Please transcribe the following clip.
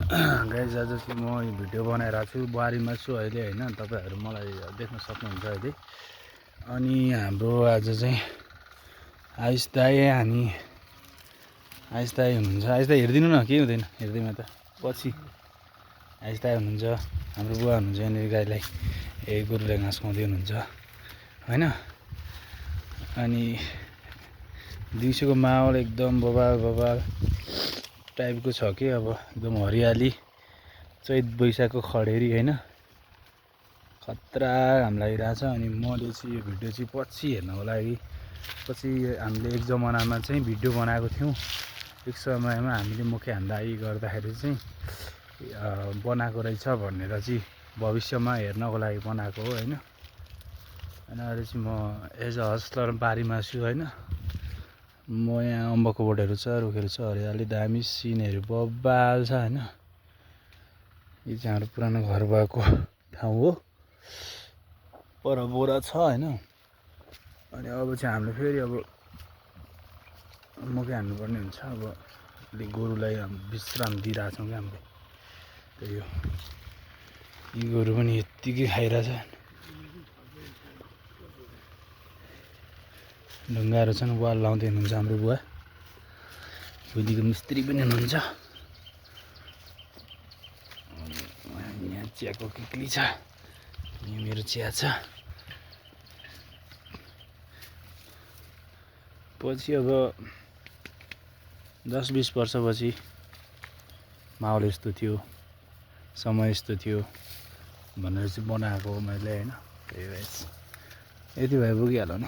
Guys आज चाहिँ म यो भिडियो बनाइरहेको छु। बुहारीमा छु अहिले होइन, तपाईँहरू मलाई देख्न सक्नुहुन्छ अहिले। अनि हाम्रो आज चाहिँ आयुष दाई अनि आयुष दाई हुनुहुन्छ। आयुष दाई हेरिदिनु न, केही हुँदैन हेर्दैमा त। पछि आयुष दाई हुनुहुन्छ, हाम्रो बुवा हुनुहुन्छ यहाँनिर गाईलाई गोरुलाई घाँस खुवाउँदै हुनुहुन्छ होइन। अनि दिउँसोको माहौल एकदम बबाल टाइपको छ कि अब एकदम हरियाली, चैत वैशाखको खडेरी होइन, खतरा घाम लागिरहेछ। अनि मैले चाहिँ यो भिडियो चाहिँ पछि हेर्नको लागि, पछि हामीले एक जमानामा चाहिँ भिडियो बनाएको थियौँ। एक समयमा हामीले मुखे हान्दाई गर्दाखेरि चाहिँ बनाएको रहेछ भनेर चाहिँ भविष्यमा हेर्नको लागि बनाएको हो होइन। अनि अहिले चाहिँ म एज अ हस्लर बारीमा छु होइन। म यहाँ अम्बकको बोटहरू छ, रुखहरू छ, हरियाली दामी सिनहरू बब्बाल छ होइन। यो चाहिँ हाम्रो पुरानो घर भएको ठाउँ हो, पर बोरा छ होइन। अनि अब चाहिँ हामीले फेरि अब मकै हान्नुपर्ने हुन्छ। अब अलिक गोरुलाई विश्राम दिइरहेछौँ क्या हामीले। त्यही हो, यी गोरु पनि यत्तिकै खाइरहेछ। ढुङ्गाहरू छन्, वाल लाउँदै हुनुहुन्छ हाम्रो बुवा, भुलीको मिस्त्री पनि हुनुहुन्छ। यहाँ चियाको किक्ली छ, यहाँ मेरो चिया छ। पछि अब 10-20 वर्षपछि माहौल यस्तो थियो, समय यस्तो थियो भनेर चाहिँ बनाएको हो मैले होइन। त्यही भएर यति भए पुगिहाल्यो नि।